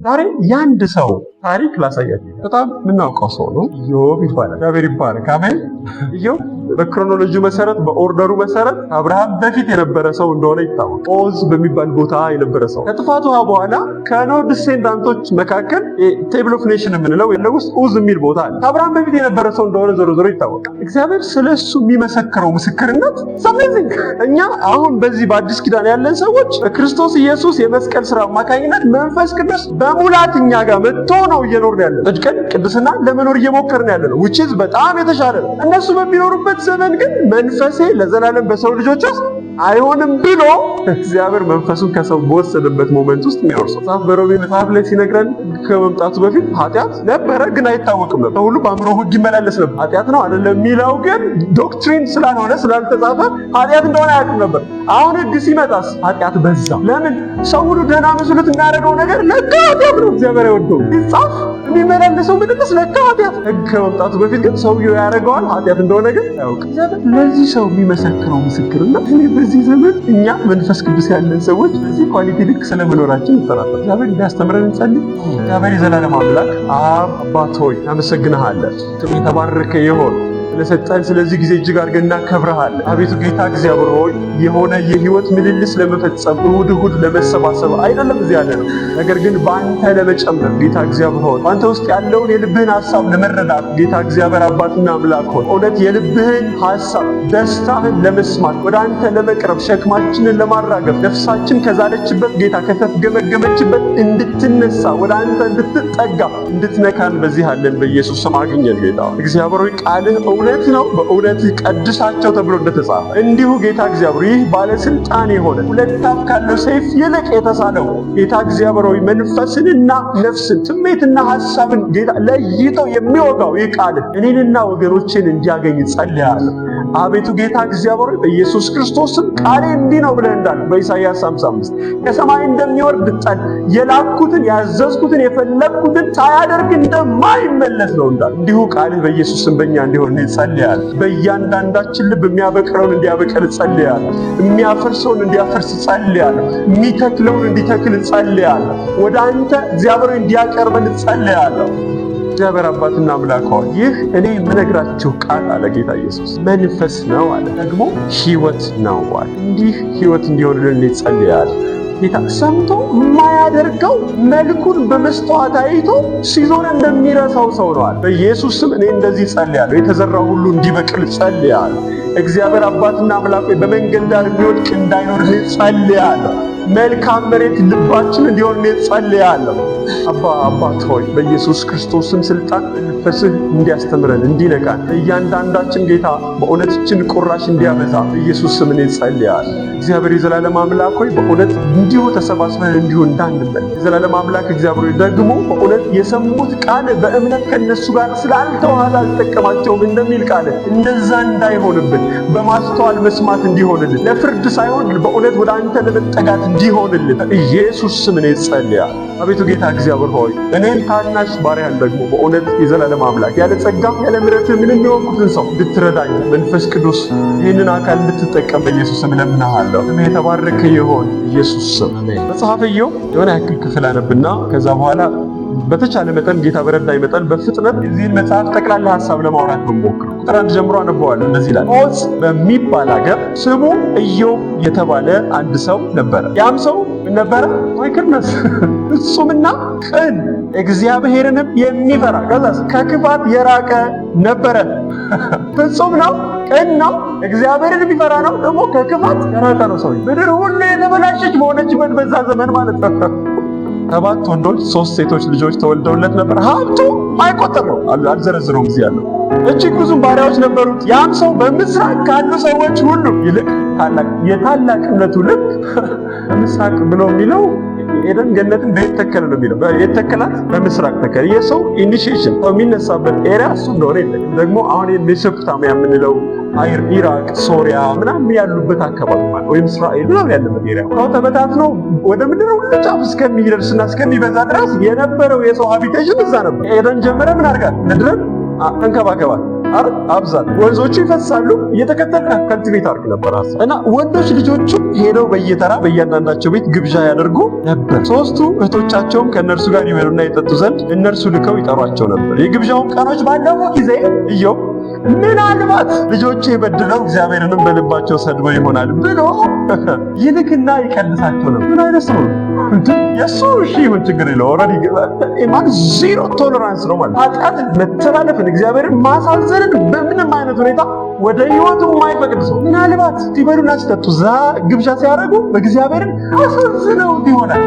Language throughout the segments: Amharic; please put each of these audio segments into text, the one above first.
ዛሬ ያንድ ሰው ታሪክ ላሳያችሁ። በጣም የምናውቀው ሰው ነው። ኢዮብ ይባላል። እግዚአብሔር ይባረክ። አሜን። ኢዮብ በክሮኖሎጂ መሰረት በኦርደሩ መሰረት አብርሃም በፊት የነበረ ሰው እንደሆነ ይታወቃል። ኦዝ በሚባል ቦታ የነበረ ሰው ከጥፋቱ በኋላ ከኖህ ዲሴንዳንቶች መካከል ቴብል ኦፍ ኔሽን የምንለው ያለው ውስጥ ኡዝ የሚል ቦታ አለ። ከአብርሃም በፊት የነበረ ሰው እንደሆነ ዞሮ ዞሮ ይታወቃል። እግዚአብሔር ስለሱ የሚመሰክረው ምስክርነት አሜዚንግ። እኛ አሁን በዚህ በአዲስ ኪዳን ያለን ሰዎች በክርስቶስ ኢየሱስ የመስቀል ስራ አማካኝነት መንፈስ ቅዱስ በሙላት እኛ ጋር መጥቶ ነው እየኖርን ያለን። ጽድቅን ቅድስና ለመኖር እየሞከርን ያለን ነው which is በጣም የተሻለ ነው። እነሱ በሚኖሩበት ዘመን ግን መንፈሴ ለዘላለም በሰው ልጆች ውስጥ አይሆንም ብሎ እግዚአብሔር መንፈሱን ከሰው በወሰደበት ሞመንት ውስጥ የሚወርሰው መጽሐፍ በሮሜ መጽሐፍ ላይ ሲነግረን ከመምጣቱ በፊት ኃጢአት ነበረ ግን አይታወቅም ነበር። ሁሉ በአእምሮ ሕግ ይመላለስ ነበር። ኃጢአት ነው አይደለም የሚለው ግን ዶክትሪን ስላልሆነ ስላልተጻፈ ኃጢአት እንደሆነ አያውቅም ነበር። አሁን ሕግ ሲመጣስ ኃጢአት በዛ። ለምን? ሰው ሁሉ ደህና መስሎት የሚያደርገው ነገር ለካ ኃጢአት ነው። እግዚአብሔር አይወደውም። ሲጻፍ የሚመላለሰው ምንድነው? ለካ ኃጢአት። ሕግ ከመምጣቱ በፊት ግን ሰውየው ያደርገዋል፣ ኃጢአት እንደሆነ ግን አያውቅም። እግዚአብሔር ለዚህ ሰው የሚመሰክረው ምስክርነት በዚህ ዘመን እኛ መንፈስ ቅዱስ ያለን ሰዎች በዚህ ኳሊቲ ልክ ስለመኖራችን እንጠራለን። እግዚአብሔር እንዲያስተምረን እንጸልይ። እግዚአብሔር የዘላለም አምላክ አባት ሆይ እናመሰግንሃለን። ስም የተባረከ ይሁን ስለሰጠን ስለዚህ ጊዜ እጅግ አድርገን እናከብረሃለን። አቤቱ ጌታ እግዚአብሔር ሆይ የሆነ የህይወት ምልልስ ለመፈጸም እሑድ ለመሰባሰብ አይደለም እዚህ ያለ ነው፣ ነገር ግን በአንተ ለመጨመር ጌታ እግዚአብሔር ሆይ በአንተ ውስጥ ያለውን የልብህን ሐሳብ ለመረዳት ጌታ እግዚአብሔር አባትና አምላክ ሆይ እውነት የልብህን ሐሳብ ደስታህን ለመስማት ወደ አንተ ለመቅረብ ሸክማችንን ለማራገፍ ነፍሳችን ከዛለችበት ጌታ ከተፍገመገመችበት እንድትነሳ ወደ አንተ እንድትጠጋ እንድትነካን በዚህ አለን በኢየሱስ ስም አግኘን። ጌታ እግዚአብሔር ሆይ ቃልህ እውነት ነው፣ በእውነት ቀድሳቸው ተብሎ እንደተጻፈ እንዲሁ ጌታ እግዚአብሔር ይህ ባለስልጣን የሆነ ሁለት አፍ ካለው ሰይፍ ይልቅ የተሳለው ጌታ እግዚአብሔር ሆይ መንፈስንና ነፍስን ስሜትና ሐሳብን ጌታ ለይተው የሚወጋው ይህ ቃል እኔንና ወገኖችን እንዲያገኝ ጸልያለሁ። አቤቱ ጌታ እግዚአብሔር ሆይ በኢየሱስ ክርስቶስም ቃሌ እንዲህ ነው ብለህ እንዳልክ በኢሳይያስ 55 ከሰማይ እንደሚወርድ ጠል የላኩትን ያዘዝኩትን የፈለግኩትን ሳያደርግ እንደማይመለስ ነው እንዳል እንዲሁ ቃልህ በኢየሱስም በእኛ እንዲሆን ጸልያለሁ። በእያንዳንዳችን ልብ የሚያበቅለውን እንዲያበቅል ጸልያለሁ። የሚያፈርሰውን እንዲያፈርስ ጸልያለሁ። የሚተክለውን እንዲተክል ጸልያለሁ። ወደ አንተ እግዚአብሔር እንዲያቀርበን ጸልያለሁ። እግዚአብሔር አባትና አምላክ ሆይ ይህ እኔ የምነግራችሁ ቃል አለ ጌታ ኢየሱስ መንፈስ ነው አለ፣ ደግሞ ሕይወት ነው አለ። እንዲህ ሕይወት እንዲሆንልን ጸልያለሁ። ጌታ ሰምቶ የማያደርገው መልኩን በመስተዋት አይቶ ሲዞር እንደሚረሳው ሰው ነው አለ። በኢየሱስ ስም እኔ እንደዚህ ጸልያለሁ። የተዘራው ሁሉ እንዲበቅል ጸልያለሁ። እግዚአብሔር አባትና አምላክ ሆይ በመንገድ ዳር የሚወድቅ እንዳይኖር ጸልያለሁ። መልካም መሬት ልባችን እንዲሆን ጸልያለሁ። አባት ሆይ በኢየሱስ ክርስቶስም ስልጣን መንፈስህ እንዲያስተምረን እንዲነካን እያንዳንዳችን ጌታ በእውነትችን ቁራሽ እንዲያበዛ በኢየሱስ ስም እኔ ጸልያለሁ። እግዚአብሔር የዘላለም አምላክ ሆይ በእውነት እንዲሁ ተሰባስበን እንዲሁ እንዳንበል የዘላለም አምላክ እግዚአብሔር ሆይ ደግሞ በእውነት የሰሙት ቃል በእምነት ከነሱ ጋር ስላልተዋሃደ አልጠቀማቸውም እንደሚል ቃል እንደዛ እንዳይሆንብን በማስተዋል መስማት እንዲሆንልን ለፍርድ ሳይሆን በእውነት ወደ አንተ ለመጠጋት እንዲሆንልን ኢየሱስ ስም እኔ ጸልያለሁ። አቤቱ ጌታ እግዚአብሔር ሆይ እኔን ታናሽ ባሪያን ደግሞ በእውነት የዘላለም አምላክ ያለ ጸጋ ያለ ምሕረት ምንም የሆንኩትን ሰው እንድትረዳኝ መንፈስ ቅዱስ ይህንን አካል እንድትጠቀም በኢየሱስ ስም እለምንሃለሁ። ስም የተባረከ ይሁን ኢየሱስ ስም አሜን። መጽሐፈ ኢዮብ የሆነ ያክል ክፍል አነብና ከዛ በኋላ በተቻለ መጠን ጌታ በረዳኝ መጠን በፍጥነት የዚህን መጽሐፍ ጠቅላላ ሐሳብ ለማውራት በሞክር ቁጥር 1 ጀምሮ አነበዋለሁ። እንደዚህ ይላል። ኦዝ በሚባል ሀገር ስሙ ኢዮብ የተባለ አንድ ሰው ነበረ። ያም ሰው ነበረ ማይክርነስ ፍጹምና ቅን እግዚአብሔርንም የሚፈራ ከዛስ ከክፋት የራቀ ነበረ። ፍጹም ነው፣ ቅን ነው፣ እግዚአብሔርን የሚፈራ ነው፣ ደግሞ ከክፋት የራቀ ነው። ሰው ምድር ሁሉ የተበላሸች በሆነችበት በዛ ዘመን ማለት ነው 7 ወንዶች 3 ሴቶች ልጆች ተወልደውለት ነበር። ሀብቱ ማይቆጠር ነው፣ አልዘረዝረውም ጊዜ ያለው እጅግ ብዙ ባሪያዎች ነበሩት። ያም ሰው በምስራቅ ካሉ ሰዎች ሁሉ ይልቅ ታላቅ የታላቅነቱ ልክ በምስራቅ ብሎ የሚለው ኤደን ገነትን በየት ተከለ ነው የሚለው የተከላት በምስራቅ ተከለ። የሰው ኢኒሺዬሽን የሚነሳበት ኤሪያ እሱ እንደሆነ የለም። ደግሞ አሁን ሜሶፖታሚያ የምንለው ኢራቅ፣ ሶሪያ ምናምን ያሉበት አካባቢ ማለት ወይም እስራኤል ምናምን ያለበት ኤሪያ ነው ተበታትኖ ወደ ምድር ሁሉ ጫፍ እስከሚደርስና እስከሚበዛ ድረስ የነበረው የሰው ሃቢቴሽን እዛ ነበር። ኤደን ጀመረ ምን አድርጋት ምድርን ተንከባከባት። አብዛት፣ ወንዞቹ ይፈሳሉ፣ እየተከተልክ ከልቲቬት አድርግ ነበር እና ወንዶች ልጆቹ ሄደው በየተራ በእያንዳንዳቸው ቤት ግብዣ ያደርጉ ነበር። ሶስቱ እህቶቻቸውም ከእነርሱ ጋር ይበሉና ይጠጡ ዘንድ እነርሱ ልከው ይጠሯቸው ነበር። የግብዣውን ቀኖች ባለፉ ጊዜ ኢዮብ ምናልባት ልጆቼ በድለው እግዚአብሔርንም በልባቸው ሰድበው ይሆናል ብሎ ይልክና ይቀንሳቸው ነበር። ምን አይነት ሰው ነው? የሱ እሺ ይሁን ችግር የለው። ኦልሬዲ ኢማን ዜሮ ቶለራንስ ነው ማለት ኃጢአትን፣ መተላለፍን፣ እግዚአብሔርን ማሳዘንን በምንም አይነት ሁኔታ ወደ ህይወቱ የማይፈቅድ ሰው ምናልባት ሲበሉና ሲጠጡ ግብዣ ሲያደርጉ እግዚአብሔርን አሳዝነው ይሆናል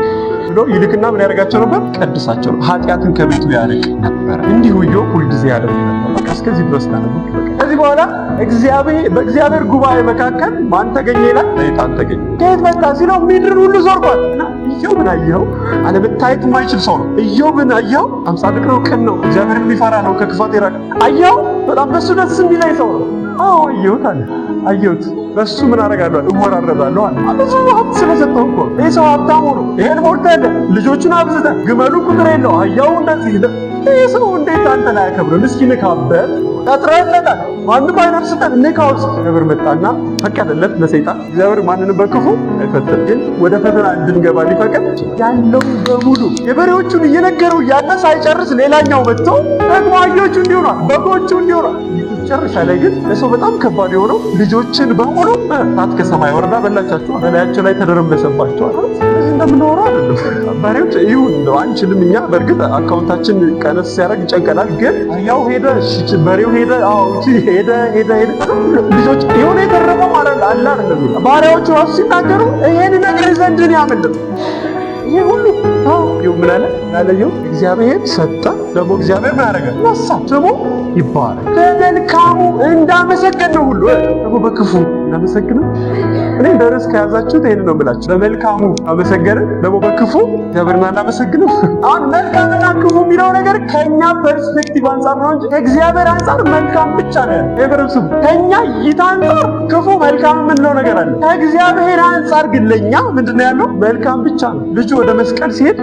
ብሎ ይልክና ምን ያደርጋቸው ነበር? ቀድሳቸው ነው። ኃጢአትን ከቤቱ ያርቅ ነበር። እንዲሁ ኢዮብ ሁልጊዜ ያደርግ ነበር። በቃ እስከዚህ ድረስ ነው። ከዚህ በኋላ በእግዚአብሔር ጉባኤ መካከል ማን ተገኘ ይላል? ሰይጣን ተገኘ። ከየት መጣ ሲለው ምድርን ሁሉ ዞርኳት እና ኢዮብን አየኸው? አለመታየት የማይችል ሰው ነው። ኢዮብን አየኸው? ጻድቅ ነው፣ ቅን ነው፣ እግዚአብሔርን የሚፈራ ነው፣ ከክፋት የራቀ አየኸው? በጣም በሱ ደስ የሚለኝ ሰው ነው። አዎ አየሁት አለ። አየሁት በሱ ምን አደርጋለሁ? እወራረዳለሁ አለ። ብዙ ሀብት ስለሰጠው እኮ ይህ ሰው ሀብታም ሆኖ ይሄን ሞልተህ ልጆቹን አብዝተህ ግመሉ ቁጥር የለው አህያው እንደዚህ ይህ ሰው እንዴት አንተን አያከብርም? እስኪ ንካበት፣ ቀጥረህለታል፣ ማንም አይደርስበት፣ ንካው። እግዚአብሔር መጣና ፈቀደለት ለሰይጣን። እግዚአብሔር ማንንም በክፉ አይፈትንም፣ ግን ወደ ፈተና እንድንገባ ሊፈቅድ ያለው በሙሉ የበሬዎቹን እየነገረው ያለ ሳይጨርስ ሌላኛው መጥቶ ደግሞ አህዮቹ እንዲሆኗል፣ በጎቹ እንዲሆኗል። መጨረሻ ላይ ግን ለሰው በጣም ከባድ የሆነው ልጆችን በሙሉ እሳት ከሰማይ ወርዳ በላቻቸው፣ በላያቸው ላይ ተደረመሰባቸዋል። ስለዚህ እንደምናወራው አይደለም። በሬዎች ይሁን ነው አንችልም እኛ። በእርግጥ አካውንታችን ቀነስ ሲያደርግ ይጨንቀናል። ግን ያው ሄደ፣ በሬው ሄደ፣ ሄደ ልጆች የሆነ የተረፈው ማለት አለ አይደለም። ባሪያዎቹ ራሱ ሲናገሩ ይሄን ነገር ዘንድ ነው ያመለጠ ይሄ ሁሉ ምን አለ ያለየው? እግዚአብሔር ሰጠ፣ ደግሞ እግዚአብሔር ምን አደረገ? ነሳ። ስሙ ይባረክ። በመልካሙ እንዳመሰገነው ሁሉ ደግሞ በክፉ እናመሰግነው። እኔ ደረስ ከያዛችሁት ይሄን ነው የምላችሁ። በመልካሙ አመሰገነ፣ ደግሞ በክፉ እግዚአብሔርን አናመሰግነው። አሁን መልካምና ክፉ የሚለው ነገር ከኛ ፐርስፔክቲቭ አንጻር ነው እንጂ ከእግዚአብሔር አንጻር መልካም ብቻ ነው ያለው። ይበርሱ ከኛ እይታ አንጻር ክፉ መልካም የምንለው ነገር አለ። ከእግዚአብሔር አንጻር ግን ለኛ ምንድነው ያለው? መልካም ብቻ ነው። ልጁ ወደ መስቀል ሲሄድ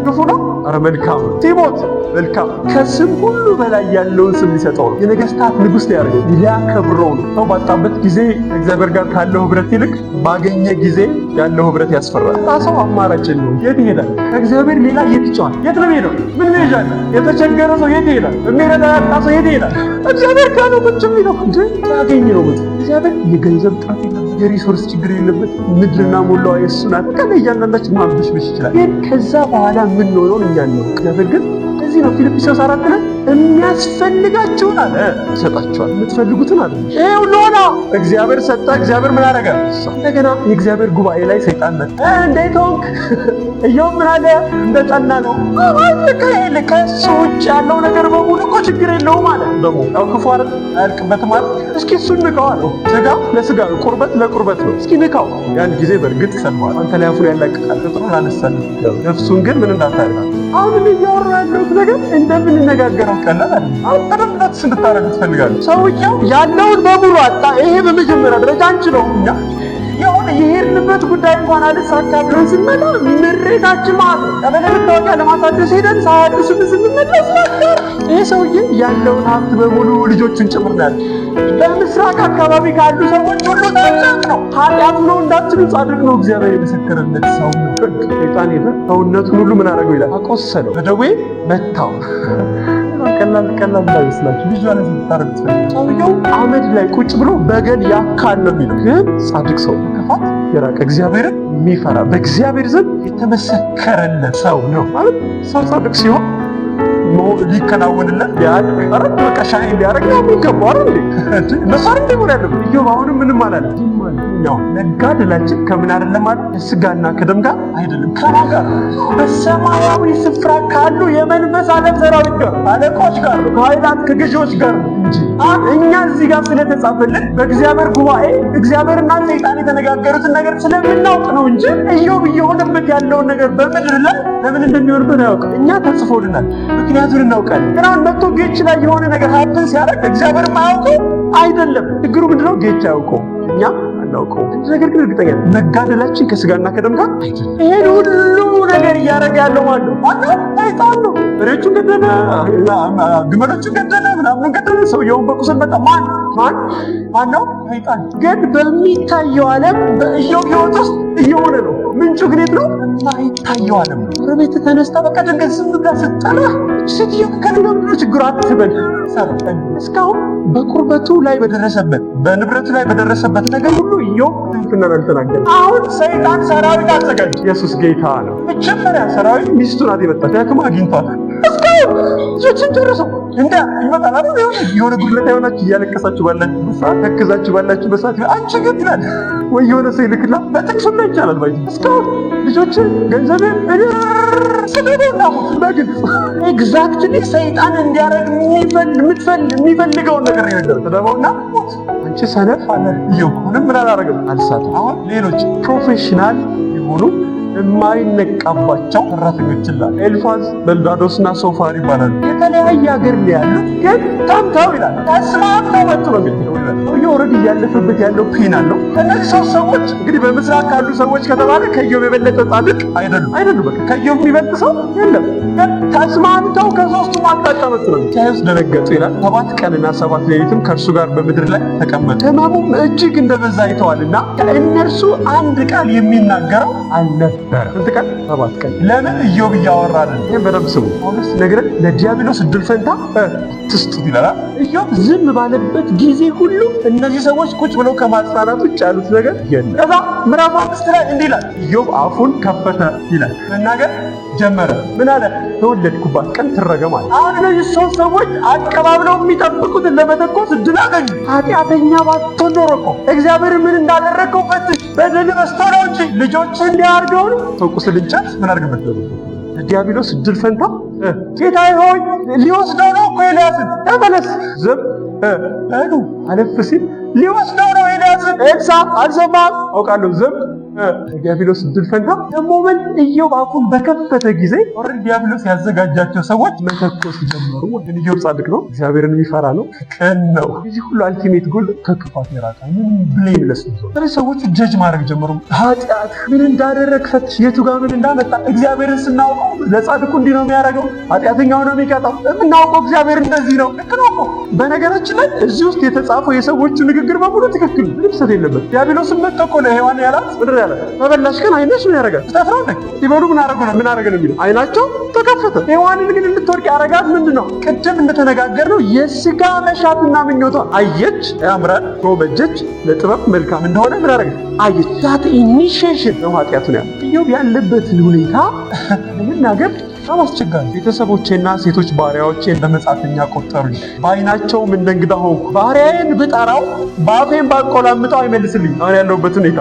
ክፉ ነው? አረ መልካም። ሲሞት መልካም። ከስም ሁሉ በላይ ያለውን ስም ሊሰጠው ነው። የነገስታት ንጉሥ ያደርገው ሊያከብረው ነው። ሰው ባጣበት ጊዜ እግዚአብሔር ጋር ካለው ህብረት ይልቅ ባገኘ ጊዜ ያለው ህብረት ያስፈራል። ሰው አማራጭ ነው። የት ይሄዳል? ከእግዚአብሔር ሌላ የት ይጫዋል? የት ነው ሄደው? ምን ይሄዳል? የተቸገረ ሰው የት ይሄዳል? የሚረዳ ያጣ ሰው የት ይሄዳል? እግዚአብሔር ጋር ነው ቁጭ የሚለው እንጂ ያገኘ ነው። እግዚአብሔር የገንዘብ ጣት የለም፣ የሪሶርስ ችግር የለበት። ምድርና ሞላዋ የእሱ ናት። እያንዳንዳችን ማንበሽበሽ ይችላል። ግን ከዛ በኋላ የምንሆነውን እኛ ነው። እግዚአብሔር ግን እዚህ ነው ፊልጵስዩስ 4 ላይ የሚያስፈልጋችሁን አለ ይሰጣችኋል፣ የምትፈልጉትን አለ። ይሄ ሁሉ ሆነ። እግዚአብሔር ሰጠ። እግዚአብሔር ምን አደረገ? እንደገና የእግዚአብሔር ጉባኤ ላይ ሰይጣን መጣ። እንዴት ሆንክ? ኢዮብ ምን አለ? እንደጠና ነው። ከእሱ ውጭ ያለው ነገር በሙሉ እኮ ችግር የለውም አለ። ደግሞ ያው ክፉ አይደል አያልቅበትም አለ። እስኪ እሱን ንካው አለው። ስጋ ለስጋ ነው፣ ቁርበት ለቁርበት ነው። እስኪ ንካው። ያን ጊዜ በእርግጥ ሰማል። አንተ ላይ አፉን ያላቅቃል፣ ጥሩን አነሳል። ነፍሱን ግን ምን እንዳታደርጋት። አሁን እያወራ ያለሁት ነገር እንደምንነጋገረው ቀላል አይደለም። አሁን ቀደምነት እንድታረግ ትፈልጋለህ። ሰውየው ያለውን በሙሉ አጣ። ይሄ በመጀመሪያ ደረጃ አንችለውም እኛ የሆነ የሄድንበት ጉዳይ እንኳን አልሳካ ብለን ስንመጣ ምሬታችን ማለት ነው። ቀበሌ መታወቂያ ለማሳደስ ሄደን ሳያድሱን ስንመለስ ነበር። ይሄ ሰውዬ ያለውን ሀብት በሙሉ ልጆቹን ጭምር ያለ በምስራቅ አካባቢ ካሉ ሰዎች ሁሉ ጻድቅ ነው። ኃጢአት ነው እንዳትሉ ጻድቅ ነው። እግዚአብሔር የመሰከረለት ሰው ነው። ሰይጣን ሄደ፣ ሰውነቱን ሁሉ ምን አደረገው ይላል? አቆሰለው፣ በደዌ መታው። ቀላል ላይ ይመስላችሁ ልጅ ማለት ተታረቅ ሰውየው አመድ ላይ ቁጭ ብሎ በገል ያካል ነው የሚለው። ግን ጻድቅ ሰው ከፋት የራቀ እግዚአብሔርን የሚፈራ በእግዚአብሔር ዘንድ የተመሰከረለት ሰው ነው ማለት። ሰው ጻድቅ ሲሆን ሊከናወንለት ያድግ አረብ በቃ ሻይ ሊያረግ ነው የሚገባው አይደል? መሳር እንደሆነ ያለው ኢዮብ አሁንም ምንም አላለም። ያው መጋደላችን ከምን አይደለም ማለት ከስጋና ከደም ጋር አይደለም። ከማን ጋር? በሰማያዊ ስፍራ ካሉ የመንፈስ ዓለም ሰራዊት ጋር፣ አለቆች ጋር፣ ከኃይላት ከገዢዎች ጋር እንጂ እኛ እዚህ ጋር ስለተጻፈልን በእግዚአብሔር ጉባኤ እግዚአብሔርና ሰይጣን የተነጋገሩትን ነገር ስለምናውቅ ነው እንጂ ኢዮብ እየሆነበት ያለውን ነገር በምድር ላይ ለምን እንደሚሆንበት አያውቅም። እኛ ተጽፎልናል፣ ምክንያቱን እናውቃለን። ግን አሁን መጥቶ ጌች ላይ የሆነ ነገር ሀብትን ሲያደርግ እግዚአብሔር ማያውቀው አይደለም። ችግሩ ምንድነው? ጌች አያውቀው፣ እኛ አናውቀው። ነገር ግን እርግጠኛ መጋደላችን ከስጋና ከደም ጋር አይደለም። ይሄን ሁሉ ነገር እያደረገ ያለው ማለት ነው ሰይጣን ነው። በሬዎቹ በሬዎቹን ገደለ፣ ግመሎቹን ገደለ፣ ምናምን ገደለ። ሰውየውን በቁስል መጣ። ማን ነው? ሰይጣን። ግን በሚታየው ዓለም በኢዮብ ሕይወት ውስጥ እየሆነ ነው። ምንጩ ግን የት ነው? የማይታየው ዓለም ነው። ጎረቤት ተነስታ በቃ ድንገት ዝም ብላ ስትጠራ ሴትዮ ከሌላ ምንድነው ችግሩ አትበል። እስካሁን በቁርበቱ ላይ በደረሰበት በንብረቱ ላይ በደረሰበት ነገር ሁሉ ኢዮብ ትንፍናን አልተናገረም። አሁን ሰይጣን ሰራዊት አዘጋጅ። ኢየሱስ ጌታ ነው። መጀመሪያ ሰራዊት ሚስቱ ናት የመጣች። ደክማ አግኝቷት እስካሁን ልጆችን ጨርሰው እንደ ይመጣል አይደል? የሆነ ጉድለት አይሆናችሁ እያለቀሳችሁ ባላችሁ ሰዓት ተክዛችሁ ባላችሁ በሰዓት አንቺ ግን ይላል ወይ የሆነ ሰው ይልክላ በጥቅሱና ይቻላል ባይ እስካሁን ልጆችን ገንዘብን ሰደደና በግልጽ ኤግዛክትሊ ሰይጣን እንዲያረግ የሚፈልገውን ነገር ይነገር ተደባውና አንቺ ሰነፍ አለ ኢዮብ ምን አላረገም አልሳት። አሁን ሌሎች ፕሮፌሽናል የሆኑ የማይነቃባቸው ሰራተኞች ይላል ኤልፋዝ፣ በልዳዶስና ሶፋር ይባላሉ። የተለያየ ሀገር ላይ ያሉ ግን ታምታው ይላል ተስማምተው መጥቶ ነው የሚለው ኦልሬዲ እያለፈበት ያለው ፔን አለው። እነዚህ ሶስት ሰዎች እንግዲህ በምስራቅ ካሉ ሰዎች ከተባለ ከኢዮብ የበለጠ ጻድቅ አይደሉም። በቃ ከኢዮብ የሚበልጥ ሰው የለም። ግን ተስማምተው ከሶስቱም አቅጣጫ መጥቶ ነው ሲያዩት ደነገጡ ይላል። 7 ቀንና 7 ሌሊትም ከእርሱ ጋር በምድር ላይ ተቀመጡ። ሕመሙም እጅግ እንደበዛ አይተዋልና ከእነርሱ አንድ ቃል የሚናገረው አልነበረም። ስንት ቀን? 7 ቀን። ለምን? ኢዮብ እያወራ አይደል? ይሄን በደምብ ስሙ። ጳውሎስ ነግረን ለዲያብሎስ እድል ፈንታ አትስጡት ይላል። ኢዮብ ዝም ባለበት ጊዜ ሁሉ እነዚህ ሰዎች ቁጭ ብለው ከማጽናናት ውጭ ያሉት ነገር የለም። ከዛ ምዕራፍ 5 ላይ እንዲህ ይላል፣ ኢዮብ አፉን ከፈተ ይላል፣ መናገር ጀመረ። ምን አለ? ተወለድኩባት ቀን ትረገም አለ። አሁን እነዚህ ሶስት ሰዎች አቀባብለው የሚጠብቁትን ለመተኮስ እድል አገኙ። ኃጢአተኛ ባትሆን ኖሮ እኮ እግዚአብሔር ምን እንዳደረገው ፈትሽ፣ በደል በዝቶ ነው እንጂ ልጆች እንዲያርገው ነው። ቁስል እንጨት ምን አድርግበት ዲያብሎስ እድል ፈንታ ጌታዬ ሆይ ሊወስደው ነው እኮ ኤልያስን ተመለስ ዝም እዱ አለፍ ሲል ሊወስደው ነው ኤልያስን ኤልሳ አልሰማም አውቃለሁ ዝም ዲያብሎስ እድል ፈንታ ደግሞ ምን ኢዮብ አፉን በከፈተ ጊዜ ኦሬዲ ዲያብሎስ ያዘጋጃቸው ሰዎች መተኮስ ጀመሩ። ግን ኢዮብ ጻድቅ ነው፣ እግዚአብሔርን የሚፈራ ነው፣ ቅን ነው። እዚህ ሁሉ አልቲሜት ጎል ከክፋት የራቀ ምንም ብሌምለስ ነው። ስለዚህ ሰዎች ጀጅ ማድረግ ጀመሩ። ኃጢአት ምን እንዳደረግ ፈትሽ፣ የቱ ጋር ምን እንዳመጣ። እግዚአብሔርን ስናውቀው ለጻድቁ እንዲህ ነው የሚያደርገው፣ ኃጢአተኛው ነው የሚቀጣው። የምናውቀው እግዚአብሔር እንደዚህ ነው። ልክ ነው እኮ። በነገራችን ላይ እዚህ ውስጥ የተጻፈው የሰዎቹ ንግግር በሙሉ ትክክል፣ ምንም ስህተት የለበት። ዲያብሎስን መጥቶ እኮ ለሔዋን ያላት ምድር ተበላሽ ግን አይነሽ ምን ያደርጋል? ተፈራለች ይበሉ ምን አረገ ነው የሚለው። አይናቸው ተከፈተ። ሔዋንን ግን እንድትወድቅ ያረጋት ምንድነው? ቅድም እንደተነጋገርነው የስጋ መሻትና ምኞቷ አየች፣ ያምራል፣ ጎበጀች፣ ለጥበብ መልካም እንደሆነ ምን አረገች? አየች። ዛት ኢኒሺዬሽን ነው ኃጢአቱን ያለው። ኢዮብ ያለበትን ሁኔታ ለመናገር በጣም አስቸጋሪ። ቤተሰቦቼና ሴቶች ባሪያዎቼ እንደ መጻተኛ ቆጠሩኝ፣ በዓይናቸውም እንደ እንግዳ ሆንኩ። ባሪያዬን ብጠራው በአፌን ባቆላምጠው አይመልስልኝ። አሁን ያለሁበት ሁኔታ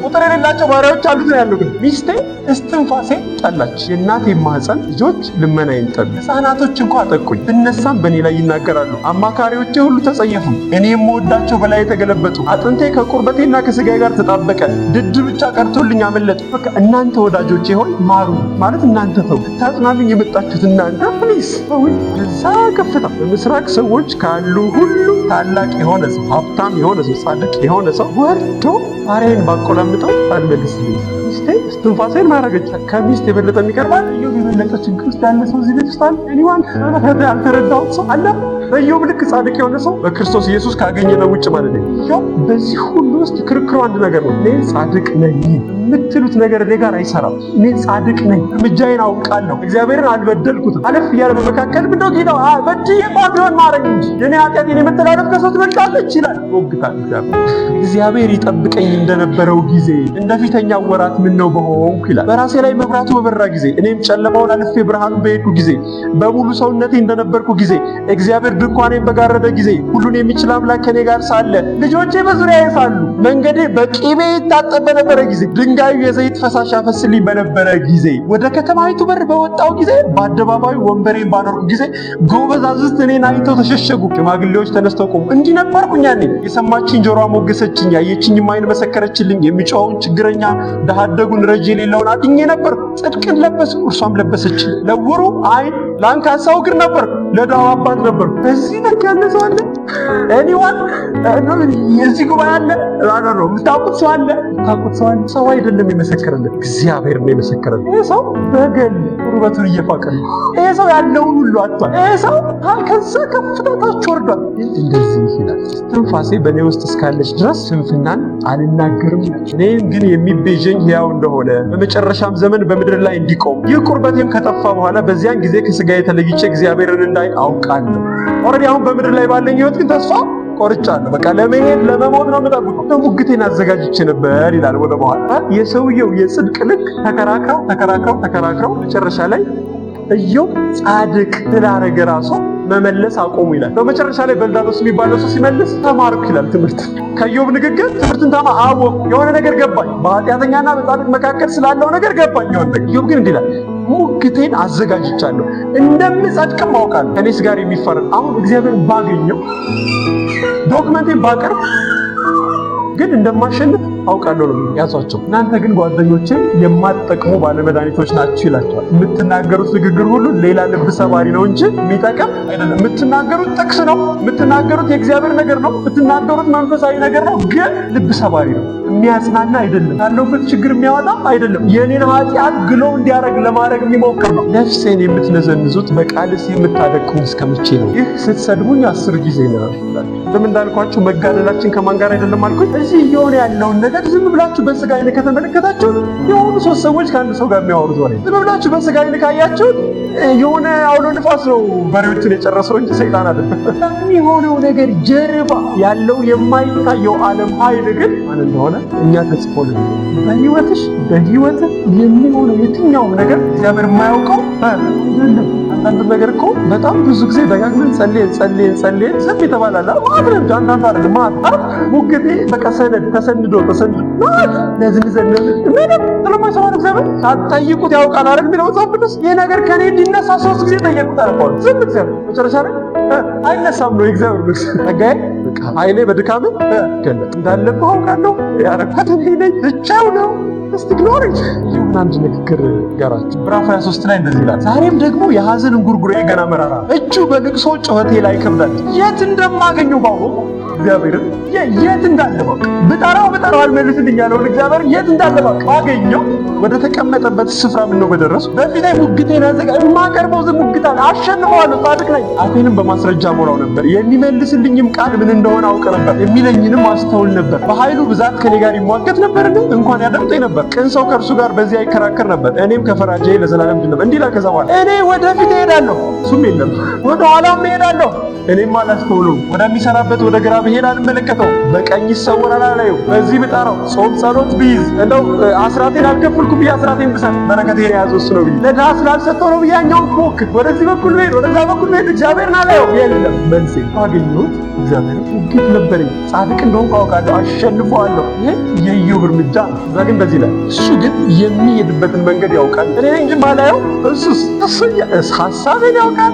ቁጥር የሌላቸው ባሪያዎች አሉት ነው ያለው። ግን ሚስቴ እስትንፋሴ ጠላች፣ የእናቴ ማህፀን ልጆች ልመናዬን ጠሉ። ሕፃናቶች እንኳ አጠቁኝ፣ ብነሳም በእኔ ላይ ይናገራሉ። አማካሪዎቼ ሁሉ ተጸየፉ፣ እኔ የምወዳቸው በላይ የተገለበጡ። አጥንቴ ከቁርበቴና ከስጋዬ ጋር ተጣበቀ፣ ድድ ብቻ ቀርቶልኝ አመለጡ። በቃ እናንተ ወዳጆቼ ሆይ ማሩ ማለት እናንተ ተው ናምን የመጣችሁት እናንተ ፕሊስ አሁን እዛ ከፍታ በምስራቅ ሰዎች ካሉ ሁሉ ታላቅ የሆነ ሰው፣ ሀብታም የሆነ ሰው፣ ጻድቅ የሆነ ሰው ወርዶ ባሪያዬን ባቆላምጠው አልመልስልኝ። ሚስቴ እስትንፋሴን ማረገች። ከሚስት የበለጠ የሚቀርባል? ኢዮብ የበለጠ ችግር ውስጥ ያለ ሰው እዚህ ቤት ውስጥ አለ? ኤኒዋን ያልተረዳሁት ሰው አለ? በኢዮብ ልክ ጻድቅ የሆነ ሰው በክርስቶስ ኢየሱስ ካገኘነው ውጭ ማለት ነው። ኢዮብ በዚህ ሁሉ ውስጥ ክርክሩ አንድ ነገር ነው። እኔ ጻድቅ ነኝ የምትሉት ነገር እኔ ጋር አይሰራም። እኔ ጻድቅ ነኝ፣ እርምጃዬን አውቃለሁ፣ እግዚአብሔርን አልበደልኩትም። አለፍ እያለ በመካከል ምንድነው ጌታው በድዬ ቢሆን ማረኝ እንጂ የኔ ኃጢአቴን የምትላለፍ ከሰው ትበልጣለች ይላል። ወግታል እግዚአብሔር ይጠብቀኝ እንደነበረው ጊዜ እንደ ፊተኛው ወራት ምን ነው በሆንኩ ይላል። በራሴ ላይ መብራቱ በበራ ጊዜ፣ እኔም ጨለማውን አልፌ ብርሃኑን በሄድኩ ጊዜ፣ በሙሉ ሰውነቴ እንደነበርኩ ጊዜ፣ እግዚአብሔር ድንኳኔን በጋረደ ጊዜ፣ ሁሉን የሚችል አምላክ ከኔ ጋር ሳለ፣ ልጆቼ በዙሪያዬ ሳሉ፣ መንገዴ በቅቤ ይታጠብ በነበረ ጊዜ፣ ድንጋዩ የዘይት ፈሳሽ ያፈስልኝ በነበረ ጊዜ፣ ወደ ከተማይቱ በር በወጣው ጊዜ፣ በአደባባዩ ወንበሬን ባኖርኩ ጊዜ፣ ጎበዛዝት እኔን አይተው ተሸሸጉ፣ ሽማግሌዎች ተነስተው ቆሙ። እንዲህ ነበርኩኝ ያኔ። የሰማችኝ ጆሮ ሞገሰችኝ፣ ያየችኝም ዓይን መሰከረችልኝ። የሚጮኸውን ችግረኛ፣ ድሀ አደጉን፣ ረጅ የሌለውን አድኜ ነበር። ጽድቅን ለበስኩ፣ እርሷም ለበሰችኝ። ለዕውሩ ዓይን፣ ለአንካሳው እግር ነበር፣ ለድሃው አባት ነበር። በዚህ ልክ ያለ ሰው አለ? ኤኒዋን እዚህ ጉባኤ አለ ነው የምታውቁት ሰው አለ? የምታውቁት ሰው አለ? ሰው አይደለም የመሰከረልን፣ እግዚአብሔር ነው የመሰከረልን። ይሄ ሰው በገል ቁርበቱን እየፋቀ ነው። ይሄ ሰው ያለውን ሁሉ አጥቷል። ይሄ ሰው ከዛ ከፍታ ታች ወርዷል። እንደዚህ ይላል፣ ትንፋሴ በእኔ ውስጥ እስካለች ድረስ ስንፍናን አልናገርም። እኔም ግን የሚቤዠኝ ሕያው እንደሆነ በመጨረሻም ዘመን በምድር ላይ እንዲቆም ይህ ቁርበቴም ከጠፋ በኋላ በዚያን ጊዜ ከሥጋዬ ተለይቼ እግዚአብሔርን እንዳይ አውቃለሁ። ኦልሬዲ አሁን በምድር ላይ ባለኝ ሕይወት ግን ተስፋ ቆርጫለሁ። በቃ ለመሄድ ለመሞት ነው የምጠብቀው። ሙግቴን አዘጋጅቼ ነበር ይላል። ወደ በኋላ የሰውየው የጽድቅ ልክ ተከራክረው መጨረሻ ላይ ኢዮብ ጻድቅ ስላደረገ ራሱ መመለስ አቆሙ ይላል። በመጨረሻ ላይ በልዳዶስ የሚባለው ሰው ሲመልስ ተማርኩ ይላል። ትምህርት ከኢዮብ ንግግር ትምህርትን አወቅኩ፣ የሆነ ነገር ገባኝ፣ በኃጢአተኛና በጻድቅ መካከል ስላለው ነገር ገባኝ። ኢዮብ ግን እንዲህ ይላል፣ ሙግቴን አዘጋጅቻለሁ፣ እንደምጸድቅም አውቃለሁ። ከኔስ ጋር የሚፋረድ አሁን እግዚአብሔር ባገኘው ዶክመንቴን ባቀርብ ግን እንደማሸንፍ አውቃለሁ ነው ያዟቸው። እናንተ ግን ጓደኞቼ የማትጠቅሙ ባለመድኃኒቶች ናችሁ ይላቸዋል። የምትናገሩት ንግግር ሁሉ ሌላ ልብ ሰባሪ ነው እንጂ የሚጠቅም አይደለም። የምትናገሩት ጥቅስ ነው፣ የምትናገሩት የእግዚአብሔር ነገር ነው፣ የምትናገሩት መንፈሳዊ ነገር ነው፣ ግን ልብ ሰባሪ ነው። የሚያጽናና አይደለም። ያለውበት ችግር የሚያወጣ አይደለም። የኔን ኃጢአት ግሎ እንዲያረግ ለማድረግ የሚሞክር ነው። ነፍሴን የምትነዘንዙት በቃልስ የምታደቅሙኝ እስከመቼ ነው? ይህ ስትሰድቡኝ 10 ጊዜ ነው። እንደምን እንዳልኳችሁ መጋደላችን ከማን ጋር አይደለም አልኩኝ። እዚህ እየሆነ ያለውን ነገር ዝም ብላችሁ በስጋ አይን ከተመለከታችሁ የሆኑ 3 ሰዎች ከአንድ ሰው ጋር የሚያወሩት ወሬ፣ ዝም ብላችሁ በስጋ አይን ካያችሁት የሆነ አውሎ ንፋስ ነው በሬዎችን የጨረሰው እንጂ ሰይጣን አይደለም። የሚሆነው ነገር ጀርባ ያለው የማይታየው ዓለም ኃይል ግን ማን እንደሆነ እኛ ተጽፎልን። በህይወትህ የሚሆነው የትኛውም ነገር እግዚአብሔር የማያውቀው አይደለም። አንዳንድ ነገር እኮ በጣም ብዙ ጊዜ ደጋግመን ጸልየን ዝም ይተባላል። ማድረግ አንዳንድ አይደለም ማለት ሙግቴ በቃ ተሰንዶ ለዝምዘን ምንም ስለማይሰማን እግዚአብሔር ሳትጠይቁት ያውቃል አይደል የሚለው መጽሐፍ ቅዱስ። ይህ ነገር ከኔ እንዲነሳ 3 ጊዜ ጠየቁት አልኳል። ዝም እግዚአብሔር መጨረሻ ላይ አይነሳም ነው እግዚአብሔር ልጅ ተጋይ ኃይሌ በድካም ገለጥ እንዳለብህ አውቃለሁ። ያረካት ነኝ ብቻው ነው ስትግኖሪት ይሁን። አንድ ንግግር ጋራችሁ ምዕራፍ 23 ላይ እንደዚህ ይላል፣ ዛሬም ደግሞ የሐዘን እንጉርጉሬ ገና መራራ፣ እጁ በልቅሶ ጩኸቴ ላይ ከብዳለች። የት እንደማገኘው ባወቁ እግዚአብሔርን የት እንዳለ ባውቅ፣ ብጠራው አልመልስልኝ ያለውን እግዚአብሔር የት እንዳለ ባውቅ፣ ባገኘው ወደ ተቀመጠበት ስፍራ ምነው በደረሱ። በፊት ላይ ሙግቴን አዘጋጅ የማቀርበው ሙግታን አሸንፈዋለሁ፣ ጻድቅ ነኝ። አፌንም በማስረጃ ሞላው ነበር፣ የሚመልስልኝም ቃል ምን እንደሆነ አውቅ ነበር፣ የሚለኝንም አስተውል ነበር። በኃይሉ ብዛት ከኔ ጋር ይሟገት ነበርና እንኳን ያደምጠኝ ነበር። ቅን ሰው ከእርሱ ጋር በዚህ አይከራከር ነበር። እኔም ከፈራጄ ለዘላለም ድል ነበር። እንዲህ ይላል ከዛ በኋላ እኔ ወደፊት እሄዳለሁ፣ እሱም የለም፣ ወደ ኋላም እሄዳለሁ፣ እኔም አላስተውለውም። ወደሚሰራበት ወደ ግራ ብሄድ አልመለከተውም። በቀኝ ይሰወራል አላየው። በዚህ ብጠራው ጾም ጸሎት ብይዝ እንደው አስራቴን አልከፈልኩም ብዬ አስራቴን ብሰጥ በረከቴን የያዘው እሱ ነው ብዬ ለድሃ ስላልሰጠው ነው ብዬ ያኛውን ሞክር ወደዚህ በኩል ብሄድ ወደዛ በኩል ብሄድ እግዚአብሔርን አላየው። የለም መልሴ አገኘሁት። እግዚአብሔር ውጊት ነበረኝ፣ ጻድቅ እንደሆንኩ አውቃለሁ፣ አሸንፈዋለሁ። ይህ የኢዮብ እርምጃ ነው። እዛ ግን በዚህ ላይ እሱ ግን የሚሄድበትን መንገድ ያውቃል። እኔ ነኝ እንጂ ማላየው እሱ ሀሳቤን ያውቃል፣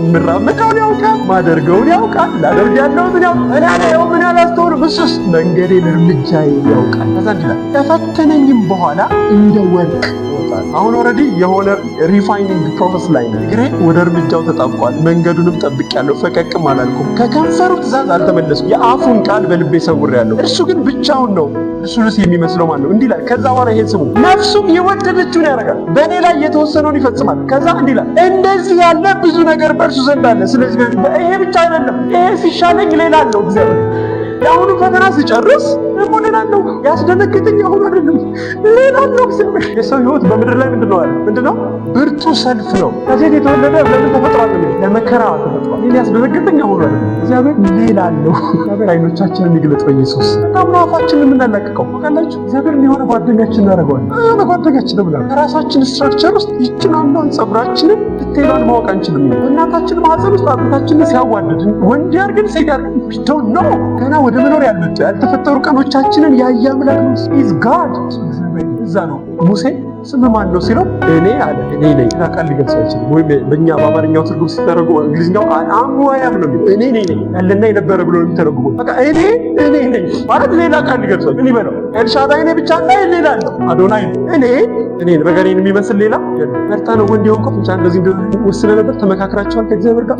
የምራመደውን ያውቃል፣ ማደርገውን ያውቃል፣ ላደርግ ያለውን ያውቃል። እኔ አላየው ምን ያላስተውል እሱስ መንገዴን እርምጃዬን ያውቃል። ከዛ እንዲላል ከፈተነኝም በኋላ እንደ ወርቅ ይወጣል። አሁን ኦልሬዲ የሆነ ሪፋይኒንግ ፕሮሰስ ላይ ነው። እግሬ ወደ እርምጃው ተጣብቋል፣ መንገዱንም ጠብቄያለሁ፣ ፈቀቅም አላልኩም። ከከንፈሩ ትእዛዝ አልተመለስኩም፣ የአፉን ቃል በልቤ ሰውሬያለሁ። እርሱ ግን ብቻውን ነው፣ እርሱንስ የሚመስለው ማን ነው? እንዲህ ይላል። ከዛ በኋላ ይሄን ስሙ፣ ነፍሱም የወደደችውን ያደርጋል፣ በእኔ ላይ የተወሰነውን ይፈጽማል። ከዛ እንዲህ ይላል፣ እንደዚህ ያለ ብዙ ነገር በእርሱ ዘንድ አለ። ስለዚህ ይሄ ብቻ አይደለም፣ ይሄ ሲሻለኝ ሌላ አለው እግዚአብሔር። የአሁኑ ፈተና ሲጨርስ ደግሞ ሌላ አለው። ያስደነግጠኝ አሁኑ አይደለም፣ ሌላ አለው እግዚአብሔር። የሰው ህይወት በምድር ላይ ምንድነው አለ? ምንድነው? ብርቱ ሰልፍ ነው። ከሴት የተወለደ ለምን ተፈጥሯል? ለመከራ ተፈጥሯል። ይሄን ያስደነግጠኝ አሁኑ አይደለም፣ እግዚአብሔር ሌላ አለው። እግዚአብሔር አይኖቻችንን ይግለጥ በኢየሱስ ታምና አፋችንን የምናላቅቀው ካላችሁ እግዚአብሔር የሆነ ጓደኛችን እናደርገዋለን። የሆነ ጓደኛችን ነው ብለን ከራሳችን ስትራክቸር ውስጥ ይችን አንዷን ጸጉራችንን ዲቴይሏን ማወቅ አንችልም። እናታችን ማህፀን ውስጥ አጥንታችንን ሲያዋድድ ወንድ ያርግን ሴት ያርግን ዶንት ኖ ገና ወደ መኖር ያልተፈጠሩ ቀኖቻችንን ያየ አምላክ ነው። ኢዝ ጋድ። እዛ ነው ሙሴ ስም ማን ነው ሲለው እኔ አለ። እኔ ነኝ። ቃል ሊገልጽ አይችልም። ወይም በእኛ በአማርኛው ትርጉም ሲተረጉም እንግሊዝኛው አምዋያም ነው የሚለው። እኔ ነኝ ያለና የነበረ ብሎ ነው የሚተረጉመው። በቃ እኔ ነኝ ማለት ሌላ ቃል ሊገልጽ ምን ይበለው? ኤልሻዳይ እኔ ብቻ እና ሌላ አለው አዶናይ እኔ በገኔን የሚመስል ሌላ መርጣ ነው ወንድ የሆንከው ብቻ እንደዚህ ወስነ ነበር። ተመካክራቸዋል ከእግዚአብሔር ጋር።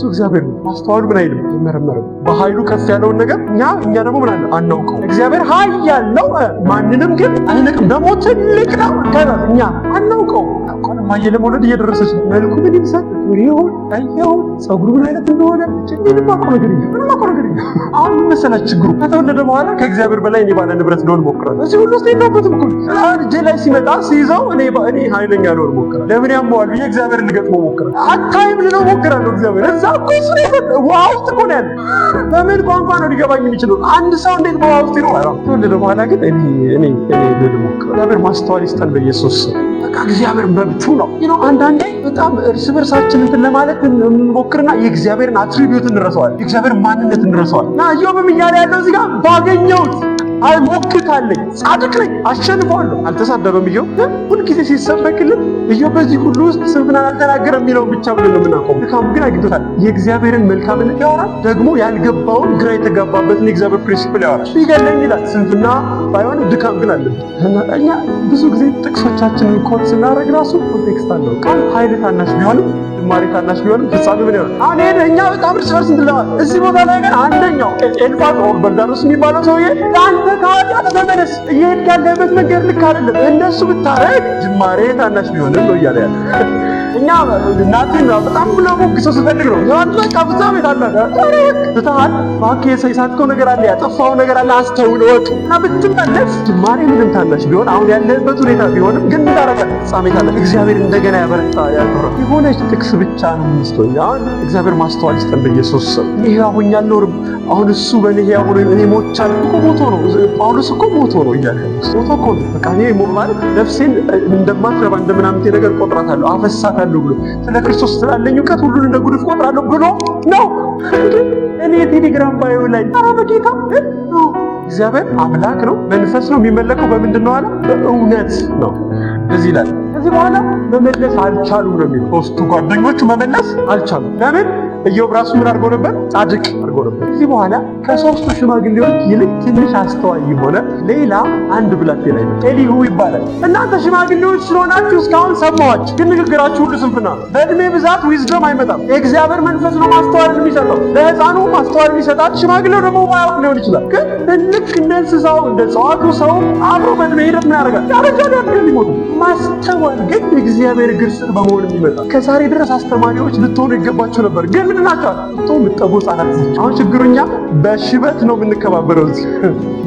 እግዚአብሔር ማስተዋሉ ምን አይልም ይመረመራል። በኃይሉ ከፍ ያለውን ነገር እኛ ደግሞ ምን አለ አናውቀው። እግዚአብሔር ኃያል ነው፣ ማንንም ግን አይንቅም። ደግሞ ትልቅ ነው፣ እኛ አናውቀው። አሁን ማየ ለመውለድ እየደረሰች ነው። መልኩ ምን ይመስላል? ወሬውን አይየው ጸጉሩ ምን አይነት እንደሆነ ምንም አውቀው ነገር የለም። አሁን ምን መሰላችሁ ችግሩ? ከተወለደ በኋላ ከእግዚአብሔር በላይ እኔ ባለ ንብረት ልሆን ሞክራለሁ። እዚህ ሁሉ ውስጥ የለበትም እኮ እጄ ላይ ሲመጣ ሲይዘው እኔ ኃይለኛ ልሆን ሞክራለሁ። ለምን ያመዋል ብዬ እግዚአብሔር ልገጥመው ሞክራለሁ። አታይም ልለው ሞክራለሁ። እግዚአብሔር እዛ እኮ ውሃ ውስጥ እኮ ነው ያለ። በምን ቋንቋ ነው ሊገባኝ የሚችለው? አንድ ሰው እንዴት በውሃ ውስጥ ይኖራል? ከተወለደ በኋላ ግን እኔ ልል ሞክራለሁ። እግዚአብሔር ማስተዋል ይስጠን በኢየሱስ ስም። በቃ እግዚአብሔር መብቱ ነው። አንዳንዴ በጣም እርስ በርሳችን እንትን ለማለት እንሞክርና የእግዚአብሔርን አትሪቢዩት እንረሳዋለን። የእግዚአብሔርን ማንነት እንረሳዋለን። እና ኢዮብም እያለ ያለው እዚህ ጋር ባገኘሁት ሞክታለኝ፣ ጻድቅ ነኝ፣ አሸንፈዋለሁ። አልተሳደበም ኢዮብ። ሁልጊዜ ሲሰበክልን ኢዮብ በዚህ ሁሉ ውስጥ ስንፍናን አልተናገረም የሚለው ብቻ ብለን ነው የምናውቀው። ድካሙ ግን አግኝቶታል። የእግዚአብሔርን መልካምነት ያወራል፣ ደግሞ ያልገባውን ግራ የተጋባበትን የእግዚአብሔር ፕሪንሲፕል ያወራል። ይገለኝ ይላል። ስንፍና ባይሆንም ድካም ግን አለበት። እኛ ብዙ ጊዜ ጥቅሶቻችንን ኮት ስናደርግ ራሱ ኮንቴክስት አለው። ቃል ኃይል ታናሽ ቢሆንም ማሪ ታናሽ ቢሆንም ፍጻሜ ምን ይሆናል? አሁን እኛ በጣም እርስ በርስ እንትለዋል። እዚህ ቦታ ላይ ግን አንደኛው ኤልፋዝ ኦር በልዳኖስ የሚባለው ሰውዬ አንተ ከኃጢአት ተመለስ፣ እየሄድክ ያለበት መንገድ ልክ አይደለም፣ እንደሱ ብታረግ ጅማሬ ታናሽ ቢሆንም ነው እያለ ያለ። እኛ እናትን በጣም ብሎ ሞግሰው ስፈልግ ነው በቃ ፍጻሜ ታላቅ ትተሃል፣ እባክህ የሳትከው ነገር አለ፣ ያጠፋው ነገር አለ፣ አስተውል ወቅ እና ብትመለስ ጅማሬ ምንም ታናሽ ቢሆን አሁን ያለበት ሁኔታ ቢሆንም ግን እንዳረጋል ፍጻሜ ታላቅ። እግዚአብሔር እንደገና ያበረታ ያከብራል። የሆነች ጥቅስ ብቻ ነው የሚስተው። አሁን እግዚአብሔር ማስተዋል ይስጠን በኢየሱስ ስም። እኔ አሁን አልኖርም፣ አሁን እሱ በእኔ ያው እኔ ሞቻለሁ እኮ ሞቶ ነው። ጳውሎስ እኮ ሞቶ ነው እያለ ሞቶ እኮ ነው። በቃ እኔ ማለት ነፍሴን እንደማትረባ እንደምናምንቴ ነገር ቆጥራታለሁ፣ አፈሳታለሁ ብሎ ስለ ክርስቶስ ስላለኝ እውቀት ሁሉን እንደ ጉድፍ ቆጥራለሁ ብሎ ነው። እኔ ቴሌግራም ባዮ ላይ በጌታ ነው። እግዚአብሔር አምላክ ነው፣ መንፈስ ነው። የሚመለከው በምንድን ነው አለ? በእውነት ነው። እዚህ ላይ ከዚህ በኋላ መመለስ አልቻሉም ነው የሚለው። ሶስቱ ጓደኞቹ መመለስ አልቻሉም። ለምን? ኢዮብ ራሱ ምን አድርጎ ነበር? ጻድቅ አድርጎ ነበር። ከዚህ በኋላ ከሶስቱ ሽማግሌዎች ይልቅ ትንሽ አስተዋይ የሆነ ሌላ አንድ ብላቴና ነው፣ ኤሊሁ ይባላል። እናንተ ሽማግሌዎች ስለሆናችሁ እስካሁን ሰማኋችሁ፣ ግን ንግግራችሁ ሁሉ ስንፍና ነው። በእድሜ ብዛት ዊዝደም አይመጣም። የእግዚአብሔር መንፈስ ነው ማስተዋል የሚሰጠው። ለሕፃኑ ማስተዋል የሚሰጣት፣ ሽማግሌው ደግሞ ማያውቅ ሊሆን ይችላል። ግን ልክ እንደ እንስሳው እንደ እጽዋቱ ሰው አብሮ በእድሜ ሂደት ምን ያደርጋል? ያረጃል፣ ያድጋል፣ ይሞታል። ማስተዋል ግን የእግዚአብሔር እግር ስር በመሆን የሚመጣ። ከዛሬ ድረስ አስተማሪዎች ልትሆኑ ይገባችሁ ነበር፣ ግን ምን ናቸው? ምጠቡ ህጻናት። አሁን ችግሩኛ በሽበት ነው የምንከባበረው። እዚህ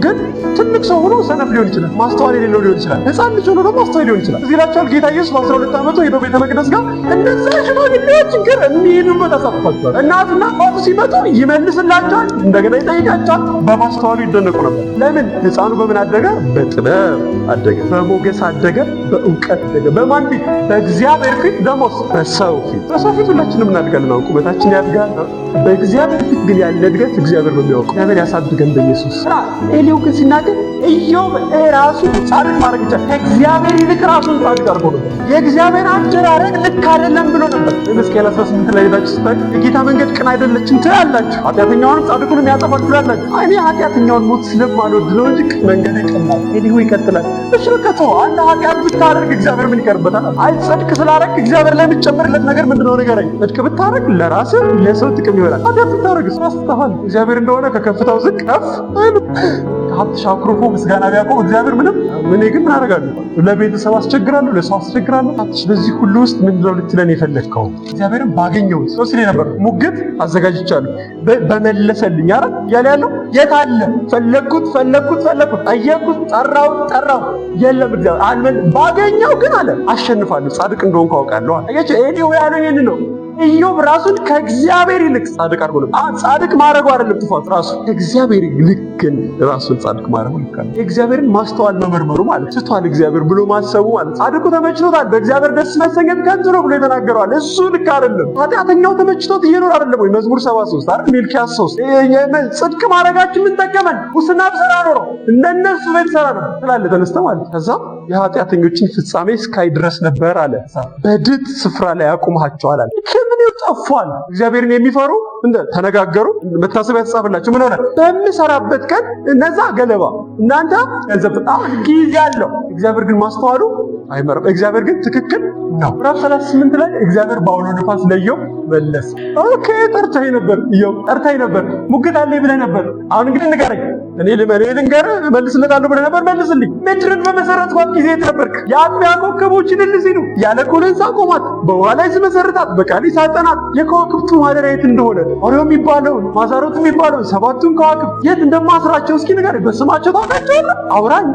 ግን ትልቅ ሰው ሆኖ ሰነፍ ሊሆን ይችላል፣ ማስተዋል የሌለው ሊሆን ይችላል። ህፃን ልጅ ሆኖ ደግሞ ማስተዋል ሊሆን ይችላል። እዚህ ላቸዋል ጌታ ኢየሱስ በ12 ዓመቱ ሄዶ ቤተ መቅደስ ጋር እነዛ ሽማግሌዎች ግን የሚሄዱበት አሳጥቷቸዋል። እናትና አባቱ ሲመጡ ይመልስላቸዋል፣ እንደገና ይጠይቃቸዋል። በማስተዋሉ ይደነቁ ነበር። ለምን? ህፃኑ በምን አደገ? በጥበብ አደገ፣ በሞገስ አደገ፣ በእውቀት አደገ። በማን ፊት? በእግዚአብሔር ፊት። ደሞስ በሰው ፊት። በሰው ፊት ሁላችንም እናድጋለን። አሁን ቁመታችን ያድጋል። በእግዚአብሔር ፊት ግን ያለ እድገት እግዚአብሔር ነው የሚያውቀው። እግዚአብሔር ያሳድገን በኢየሱስ። ኤሊሁ ግን ሲናገር ኢዮብ ራሱ ጻድቅ ማድረግ ይቻላል፣ ከእግዚአብሔር ይልቅ ራሱን ጻድቅ አድርጎ ነበር። የእግዚአብሔር አደራረግ ልክ አይደለም ብሎ ነበር። ሕዝቅኤል 18 ላይ ሄዳችሁ ስታይ የጌታ መንገድ ቅን አይደለችም ትላላችሁ፣ ኃጢአተኛውንም ጻድቁንም ያጠፋል ትላላችሁ። እኔ ኃጢአተኛውን ሞት ስለማልወድ ነው እንጂ መንገድ ይቀናል። ኤሊሁ ይቀጥላል። እሽርከቶ አንድ ኃጢአት ብታደርግ እግዚአብሔር ምን ይቀርበታል? አይ ጽድቅ ስላደረግ እግዚአብሔር ላይ የምትጨምርለት ነገር ምንድነው ንገረኝ። ጽድቅ ብታደርግ ለራስህ ለሰው ጥቅም ይሆናል። ኃጢአት ብታደርግ ስራስተፋል። እግዚአብሔር እንደሆነ ከከፍታው ዝቅ ከፍ ሀብት ሻክሮፎ ምስጋና ቢያቆም እግዚአብሔር ምንም ምን ግን ምን አደርጋለሁ? ለቤተሰብ አስቸግራለሁ፣ ለሰው አስቸግራለሁ። ሀብትሽ በዚህ ሁሉ ውስጥ ምንድነው ልትለን የፈለግከው? እግዚአብሔርን ባገኘው ሰው ሲል ነበር። ሙግት አዘጋጅቻለሁ በመለሰልኝ። አረ ያለ ያለው የት አለ? ፈለግኩት፣ ጠየቅኩት፣ ጠራው የለም። እግዚአብሔር ባገኘው ግን አለ አሸንፋለሁ፣ ጻድቅ እንደሆንኩ አውቃለሁ። አያችሁ ኤሊሁ ያለው ይሄን ነው። ኢዮብ ራሱን ከእግዚአብሔር ይልቅ ጻድቅ አድርጎ ነው። ጻድቅ ማድረጉ አይደለም ጥፋት፣ ራሱ ከእግዚአብሔር ይልቅ ግን ራሱን ጻድቅ ማድረጉ ልክ ነው። የእግዚአብሔርን ማስተዋል መመርመሩ ማለት ስቷል እግዚአብሔር ብሎ ማሰቡ ማለት ጻድቁ ተመችቶታል፣ በእግዚአብሔር ደስ መሰኘት ከንቱ ነው ብሎ የተናገረዋል። እሱ ልክ አይደለም። ኃጢአተኛው ተመችቶት እየኖር አይደለም ወይ? መዝሙር 73 አይደል? ሚልክያስ 3 ጽድቅ ማድረጋችን ምን ጠቀመን? ሙስና ብሰራ ኖሮ እንደነሱ በልሰራ ነው ስላለ ተነስተ ማለት ከዛ የኃጢአተኞችን ፍጻሜ እስካይ ድረስ ነበር አለ። በድጥ ስፍራ ላይ ያቆምሃቸዋል አለ። ከምን ይጠፋል? እግዚአብሔርን የሚፈሩ እንደ ተነጋገሩ መታሰቢያ ተጻፈላቸው። ምን ሆነ? በሚሰራበት ቀን እነዛ ገለባ እናንተ ገንዘብ አሁን ጊዜ አለው። እግዚአብሔር ግን ማስተዋሉ አይመረም። እግዚአብሔር ግን ትክክል ነው። ምዕራፍ 38 ላይ እግዚአብሔር በአውሎ ነፋስ ለኢዮብ መለሰ። ኦኬ ጠርተኸኝ ነበር ኢዮብ፣ ጠርተኸኝ ነበር፣ ሙግት አለኝ ብለህ ነበር። አሁን እንግዲህ ንገረኝ፣ እኔ ልንገርህ እመልስለታለሁ ብለህ ነበር፣ መልስልኝ። ምድርን በመሰረትኳት ጊዜ የት ነበርክ? የአጥቢያ ኮከቦችን እልል ሲሉ ያለ ኮለንሳ ቆማት፣ በውሃ ላይ ስመሰርታት፣ በቃሌ ሳጠናት፣ የከዋክብቱ ማደሪያ የት እንደሆነ ኦሪዮ የሚባለውን ማዛሮት የሚባለውን 7ቱን ከዋክብት የት እንደማስራቸው እስኪ ንገረኝ። በስማቸው ታውቃቸዋለህ? አውራኝ።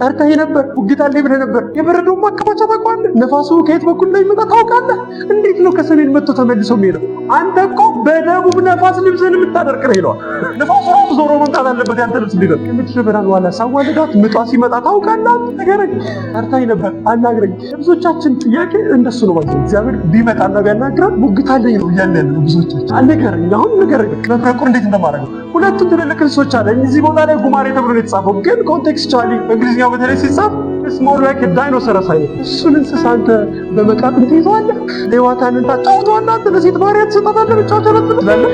ጠርተኸኝ ነበር፣ ሙግት አለኝ ብለህ ነበር። የበረዶ ማከማቻ ታውቃለህ? ነፋሱ ከየት በኩል እንደሚመጣ ታውቃለህ? እንዴት ነው ከሰሜን መጥቶ ተመልሶ የሚሄደው? አንተ እኮ በደቡብ ነፋስ ልብስን የምታደርቅ ነው ይለዋል። ነፋሱ ራሱ ዞሮ መምጣት አለበት ያንተ ልብስ ሊደርቅ። የምድር በዳን ዋላ ሳዋልዳት ምጧ ሲመጣ ታውቃለህ? ንገረኝ። ጠርታኝ ነበር፣ አናግረኝ። ብዙዎቻችን ጥያቄ እንደሱ ነው ማለት ነው። እግዚአብሔር ቢመጣና ቢያናግረን ሙግት አለኝ ነው እያለ ያለው ብዙዎቻችን። አልነገረኝ፣ አሁን ንገረኝ። መብረቁ እንዴት እንደማደርገው ሁለቱም ትልልቅ እንስሶች አለ። እዚህ ቦታ ላይ ጉማሬ ተብሎ ነው የተጻፈው፣ ግን ኮንቴክስቹዋሊ በእንግሊዝኛው በተለይ ሲጻፍ ስሞር ላይክ ዳይኖሰረስ አይነት እሱን እንስሳ አንተ በመቃጥን ትይዘዋለህ፣ ሌዋታንን ታጫውተዋለህ፣ አንተ ለሴት ባሪያ ትሰጣታለህ፣ ብቻቸውን ትላለህ።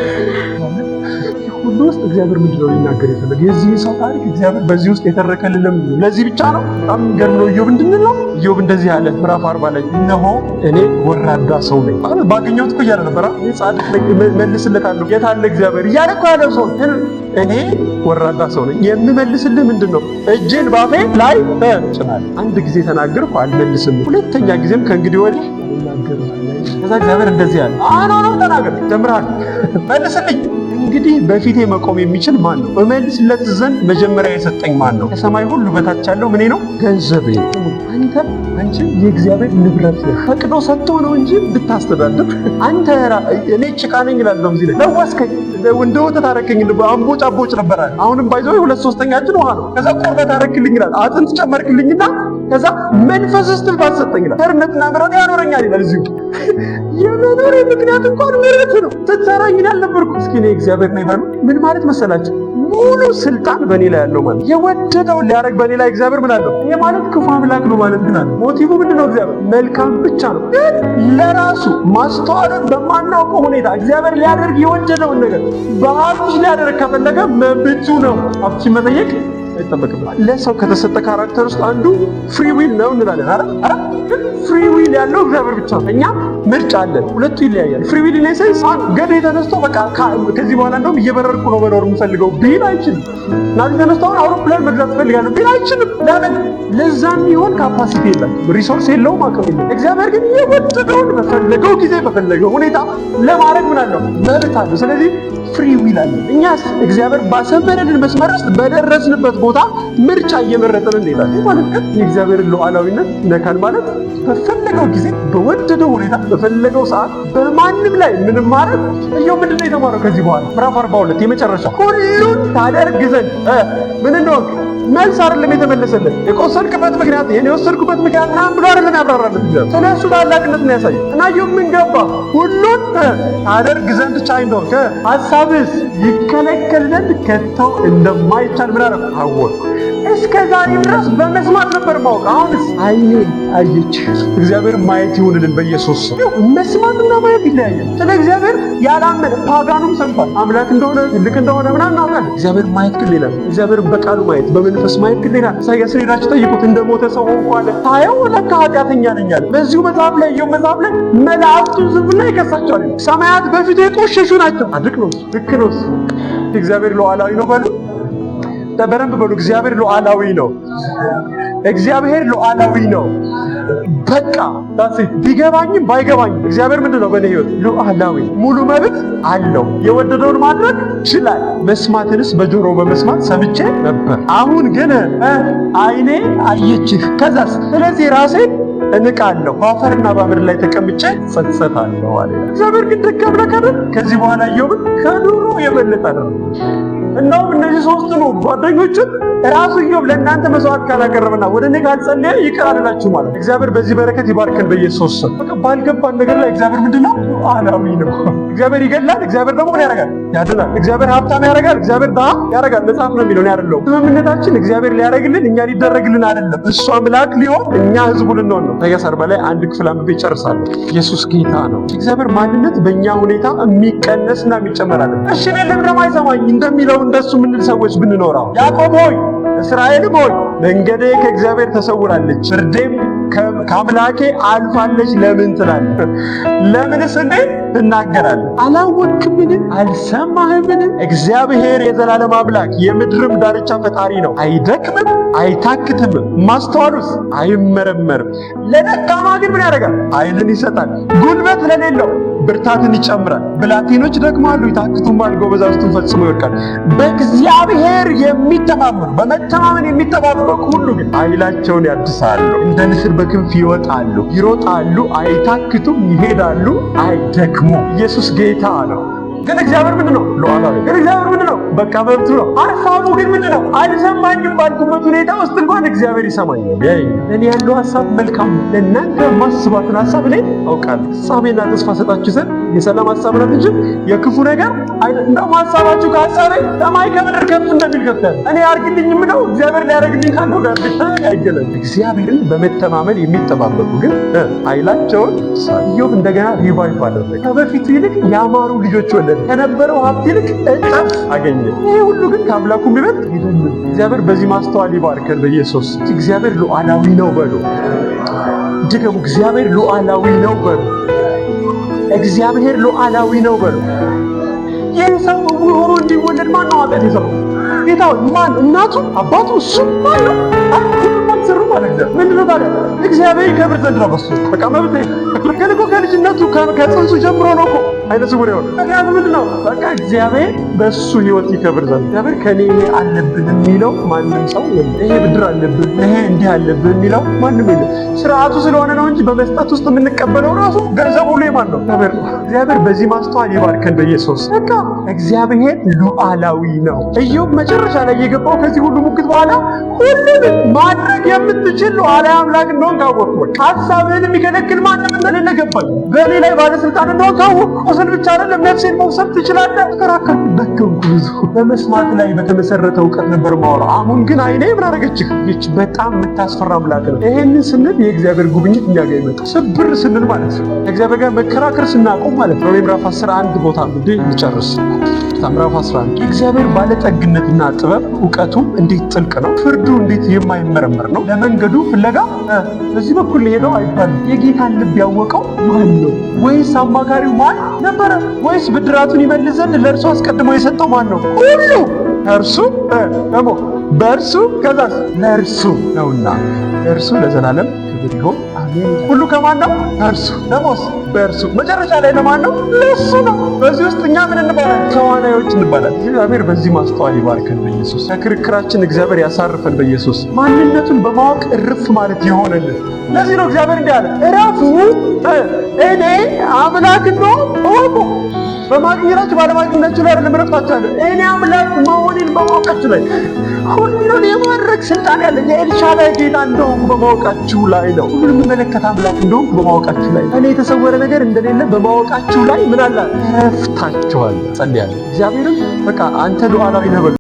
ሁሉ ውስጥ እግዚአብሔር ምንድነው ሊናገር የፈለገ? የዚህ ሰው ታሪክ እግዚአብሔር በዚህ ውስጥ የተረከልን ለዚህ ብቻ ነው። በጣም ገርም ነው። ኢዮብ እንድንለው ኢዮብ እንደዚህ ያለ ምዕራፍ 40 ላይ እነሆ እኔ ወራዳ ሰው ነኝ ማለት ባገኘሁት እኮ እያለ ነበር። እኔ ጻድቅ ነኝ መልስለታለሁ፣ የት አለ እግዚአብሔር እያለ እኮ ያለው ሰው እኔ ወራዳ ሰው ነኝ። የምመልስልህ ምንድን ነው? እጄን ባፌ ላይ ጭናለሁ። አንድ ጊዜ ተናገርኩ አልመልስም፣ ሁለተኛ ጊዜም ከእንግዲህ ወዲህ አልናገርም። ከዛ እግዚአብሔር እንደዚህ ያለ ነው ተናገር ጀምራል፣ መልስልኝ። እንግዲህ በፊቴ መቆም የሚችል ማን ነው? እመልስለት ዘንድ መጀመሪያ የሰጠኝ ማን ነው? ከሰማይ ሁሉ በታች ያለው ምኔ ነው? ገንዘቤ። አንተ አንቺ የእግዚአብሔር ንብረት ነህ። ፈቅዶ ሰጥቶ ነው እንጂ ብታስተዳድር አንተ እኔ ጭቃ ነኝ እላለሁ። እዚህ ላይ ለወስከኝ፣ እንደ ወተት አደረከኝ፣ አምቦጭ አቦጭ ነበረ። አሁንም ባይዘው 2/3 ውሃ ነው። ከዛ ቁርበት አደረክልኝ ይላል፣ አጥንት ጨመርክልኝና ከዛ መንፈስ እስትንፋስ ሰጠኝ ይላል። ቸርነትና ምሕረት ያኖረኛል ይላል። እዚሁ የመኖሬ ምክንያት እንኳን ምሕረት ነው። ስትሰራኝ ያልነበርኩ እስኪ እኔ እግዚአብሔር ነኝ ባሉ ምን ማለት መሰላችሁ? ሙሉ ስልጣን በእኔ ላይ ያለው ማለት የወደደውን ሊያደርግ በእኔ ላይ እግዚአብሔር ምን አለው? ይሄ ማለት ክፉ አምላክ ነው ማለት ግን አለ። ሞቲቭ ምንድነው? እግዚአብሔር መልካም ብቻ ነው። ግን ለራሱ ማስተዋልን በማናውቀው ሁኔታ እግዚአብሔር ሊያደርግ የወደደውን ነገር በሀብትሽ ሊያደርግ ከፈለገ መብቱ ነው። ሀብትሽ መጠየቅ አይጠበቅብንም። ለሰው ከተሰጠ ካራክተር ውስጥ አንዱ ፍሪ ዊል ነው እንላለን አይደል? ግን ፍሪ ዊል ያለው እግዚአብሔር ብቻ ነው። እኛ ምርጫ አለን፣ ሁለቱ ይለያያል። ፍሪ ዊል ኢን ሴንስ ገዴ ተነስቶ በቃ ከዚህ በኋላ እንደውም እየበረርኩ ነው መኖር የምፈልገው ቢል አይችልም። ናዚ ተነስቶ አውሮፕላን መግዛት ፈልጋለሁ ቢል አይችልም። ለምን? ለዛም ይሆን ካፓሲቲ የለም፣ ሪሶርስ የለውም፣ አቅም የለም። እግዚአብሔር ግን የወደደውን በፈለገው ጊዜ በፈለገው ሁኔታ ለማድረግ ምን አለው? መብት አለው። ስለዚህ ፍሪ ዊል አለ። እኛስ እግዚአብሔር ባሰመረልን መስመር ውስጥ በደረስንበት ቦታ ምርጫ እየመረጠን እንሄዳለን ማለት ነው። የእግዚአብሔርን ሉዓላዊነት ነካን ማለት በፈለገው ጊዜ በወደደው ሁኔታ በፈለገው ሰዓት በማንም ላይ ምንም ማለት እየው ምንድነው የተማረው ከዚህ በኋላ ምዕራፍ 42 የመጨረሻ ሁሉን ታደርግ ዘንድ ምን እንደሆነ መልስ አይደለም የተመለሰለት። የቆሰልክበት ምክንያት ይሄን የወሰድኩበት ምክንያት ምናምን ብሎ አይደለም ያብራራለት። ስለሱ ታላቅነት ነው ያሳየው። እና ኢዮብ ምን ገባ? ሁሉን ታደርግ ዘንድ ቻይ እንደሆንክ ሐሳብስ ይከለከል ዘንድ ከተው እንደማይቻል ምን አደረኩ? አወቅሁ። እስከ ዛሬ ድረስ በመስማት ነበር ማወቅ። አሁንስ አይኔ አየች። እግዚአብሔር ማየት ይሁንልን በኢየሱስ ስም። መስማትና ማየት ይለያያል። ስለ እግዚአብሔር ያላመነ ፓጋኑም ሰምቷል። አምላክ እንደሆነ ትልቅ እንደሆነ ምናምን እናውቃለን። እግዚአብሔር ማየት ግን ሌላ ነው። እግዚአብሔር በቃሉ ማየት በመንፈስ ማየት ግን ሌላ ነው። ኢሳይያስ ሄዳችሁ ጠይቁት፣ እንደሞተ ሰው ሆንኩ አለ። ታየው ለካ ኃጢአተኛ ነኝ አለ። በዚሁ መጽሐፍ ላይ ኢዮብ መጽሐፍ ላይ መላእክቱን ዝም ብሎ ይከሳቸዋል። ሰማያት በፊቱ የቆሸሹ ናቸው። አድቅ ነው፣ ልክ ነው። እግዚአብሔር ሉዓላዊ ነው በሉ፣ በደንብ በሉ። እግዚአብሔር ሉዓላዊ ነው። እግዚአብሔር ሉዓላዊ ነው። በቃ ዳሴት ቢገባኝም ባይገባኝም እግዚአብሔር ምንድነው? በእኔ ህይወት ሉዓላዊ ሙሉ መብት አለው። የወደደውን ማድረግ ይችላል። መስማትንስ በጆሮ በመስማት ሰምቼ ነበር፣ አሁን ግን አይኔ አየችህ። ከዛስ ስለዚህ ራሴን እንቃለሁ፣ በአፈርና በምድር ላይ ተቀምጬ ጸጸታለሁ አለ። እግዚአብሔር ግን ደግ አምላክ አይደል? ከዚህ በኋላ ኢዮብን ከኑሮ የበለጠ ነው። እናም እነዚህ ሶስቱ ነው ጓደኞችን ራሱ ኢዮብ ለእናንተ መስዋዕት ካላቀረበና ወደ እኔ ካልጸለየ ይቅር አልላችሁ ማለት። እግዚአብሔር በዚህ በረከት ይባርከን በኢየሱስ ስም። በቃ ባልገባን ነገር ላይ እግዚአብሔር ምንድነው? ሉዓላዊ ነው። እግዚአብሔር ይገላል፣ እግዚአብሔር ደግሞ ምን ያደርጋል? ያድናል። እግዚአብሔር ሀብታም ያደርጋል፣ እግዚአብሔር ድሃ ያደርጋል። መጽሐፍ ነው የሚለው አይደለም። ስምምነታችን እግዚአብሔር ሊያደርግልን እኛ ሊደረግልን አይደለም። እሱ አምላክ ሊሆን እኛ ህዝቡ ልንሆን ነው። ኢሳይያስ 40 ላይ አንድ ክፍል አንብቤ እጨርሳለሁ። ኢየሱስ ጌታ ነው። እግዚአብሔር ማንነት በእኛ ሁኔታ የሚቀነስና የሚጨመር አይደለም። እሺ እኔ ለምን አይሰማኝ እንደሚለው እንደሱ ምንል ሰዎች ብንኖረው ያዕቆብ ሆይ እስራኤልም ሆይ መንገዴ ከእግዚአብሔር ተሰውራለች፣ ፍርዴም ከአምላኬ አልፋለች ለምን ትላለህ? ለምንስ እንዴ ትናገራለህ? አላወቅምን? አልሰማህምን? እግዚአብሔር የዘላለም አምላክ የምድርም ዳርቻ ፈጣሪ ነው። አይደክምም አይታክትም፣ ማስተዋሉስ አይመረመርም። ለደካማ ግን ምን ያደርጋል? ኃይልን ይሰጣል። ጉልበት ለሌለው ብርታትን ይጨምራል። ብላቴኖች ይደክማሉ ይታክቱማል፣ ጎበዛዝቱን ፈጽሞ ይወድቃል። በእግዚአብሔር የሚተማመኑ በመተማመን የሚጠባበቁ ሁሉ ግን ኃይላቸውን ያድሳሉ፣ እንደ ንስር በክንፍ ይወጣሉ፣ ይሮጣሉ፣ አይታክቱም፣ ይሄዳሉ፣ አይደክሙም። ኢየሱስ ጌታ ነው። ግን እግዚአብሔር ምንድነው? ሉዓላዊ። ግን እግዚአብሔር ምንድነው? በቃ መብቱ ነው። ሐሳቡ ግን ምንድነው? አልሰማኝም ባልኩበት ሁኔታ ውስጥ እንኳን እግዚአብሔር ይሰማኛል። እኔ ያለው ሐሳብ መልካም ነው፣ ለእናንተ ማስባትን ሐሳብ እኔ አውቃለሁ። ሐሳቤና ተስፋ ሰጣችሁ ዘንድ የሰላም ሐሳብ ነው እንጂ የክፉ ነገር እንደው ሐሳባችሁ ከሐሳቤ ሰማይ ከምድር ከፍ እንደሚል ከፍታል። እኔ አርግልኝ ምነው እግዚአብሔር ሊያደርግልኝ ካለው ጋር ብቻ አይገለም። እግዚአብሔርን በመተማመን የሚጠባበቁ ግን ኃይላቸውን ኢዮብ እንደገና ሪቫይቭ አደረገ። ከበፊቱ ይልቅ ያማሩ ልጆች ወለደ፣ ከነበረው ሀብት ይልቅ እጥፍ አገኘ። ይሄ ሁሉ ግን ከአምላኩ የሚበልጥ አይደለም። እግዚአብሔር በዚህ ማስተዋል ይባርከን በኢየሱስ። እግዚአብሔር ሉዓላዊ ነው በሉ። ድገሙ። እግዚአብሔር ሉዓላዊ ነው በሉ። እግዚአብሔር ሉዓላዊ ነው በሉ። ይህ ሰው ዕውር ሆኖ እንዲወለድ ማን ነው ኃጢአት የሰራው? ጌታው ማን? እናቱ አባቱ? እሱ ማን ነው? ሰሩ ማለት ነው። ምንድነው ታዲያ? እግዚአብሔር ይከብር ዘንድ ነው በሱ። በቃ መብት ከልኮ ከልጅነቱ ከጽንሱ ጀምሮ ነው እኮ አይነ ስውር የሆነ። ምክንያቱም ምንድነው? በቃ እግዚአብሔር በሱ ህይወት ይከብር ዘንድ። እግዚአብሔር ከኔ ይሄ አለብህ የሚለው ማንም ሰው የለም። ይሄ ብድር አለብህ፣ ይሄ እንዲህ አለብህ የሚለው ማንም የለም። ስርዓቱ ስለሆነ ነው እንጂ በመስጠት ውስጥ የምንቀበለው ራሱ ገንዘቡ ሁሉ የማን ነው? እግዚአብሔር ነው። እግዚአብሔር በዚህ ማስተዋል ይባርከን በኢየሱስ። በቃ እግዚአብሔር ሉዓላዊ ነው። ኢዮብ መጨረሻ ላይ የገባው ከዚህ ሁሉ ሙግት በኋላ ሁሉንም ማድረግ የምትችል ሉዓላዊ አምላክ እንደሆን ካወቅኩ፣ ሐሳብህን የሚከለክል ማንም እንደሌለ ገባኝ። በእኔ ላይ ባለስልጣን እንደሆን ካወቅኩ፣ ቁስል ብቻ አይደለም ነፍሴን መውሰድ ትችላለህ። ተከራከርኩ፣ ደከምኩ። ብዙ በመስማት ላይ በተመሰረተ እውቀት ነበር ማወራው። አሁን ግን አይኔ ምን አደረገችህ? ይህች በጣም የምታስፈራ አምላክ ነው። ይሄንን ስንል የእግዚአብሔር ጉብኝት እኛ ጋር ይመጣል። ስብር ስንል ማለት ነው። ከእግዚአብሔር ጋር መከራከር ስናቆም ማለት ነው። ምዕራፍ 11 ቦታ እንዴ ልጨርስ። ምዕራፍ 11 የእግዚአብሔር ባለጠግነትና ጥበብ እውቀቱም እንዴት ጥልቅ ነው! ፍርዱ እንዴት የማይመረመር ነው! ለመንገዱ ፍለጋ በዚህ በኩል ሄደው አይባልም። የጌታን ልብ ያወቀው ማን ነው? ወይስ አማካሪው ማን ነበረ? ወይስ ብድራቱን ይመልስ ዘንድ ለእርሱ አስቀድሞ የሰጠው ማን ነው? ሁሉ እርሱ ደግሞ በእርሱ ከዛስ ለእርሱ ነውና እርሱ ለዘላለም ክብር ይሁን አሜን። ሁሉ ከማን ነው? እርሱ። ደሞስ በእርሱ። መጨረሻ ላይ ለማን ነው? ለእሱ ነው። በዚህ ውስጥ እኛ ምን እንባላለን? ተዋናዮች እንባላለን። እግዚአብሔር በዚህ ማስተዋል ይባርከን በኢየሱስ። ከክርክራችን እግዚአብሔር ያሳርፈን በኢየሱስ። ማንነቱን በማወቅ እርፍ ማለት የሆነልን። ለዚህ ነው እግዚአብሔር እንዲህ አለ፣ እረፉ እኔ አምላክ እንደሆንኩ እወቁ። በማግኘታችሁ ባለማግኘታችሁ ላይ አይደለም እረፍታችሁ አለ። እኔ አምላክ መሆኔን በማወቃችሁ ላይ፣ ሁሉን የማድረግ ስልጣን ያለኝ የኤልሻዳይ ጌታ እንደሆንኩ በማወቃችሁ ላይ ነው። ሁሉን የምመለከት አምላክ እንደሆንኩ በማወቃችሁ ላይ፣ እኔ የተሰወረ ነገር እንደሌለ በማወቃችሁ ላይ ምን አለ? እረፍታችሁ አለ። ጸልያለሁ። እግዚአብሔርም በቃ አንተ ሉዓላዊ ነህ በሉ።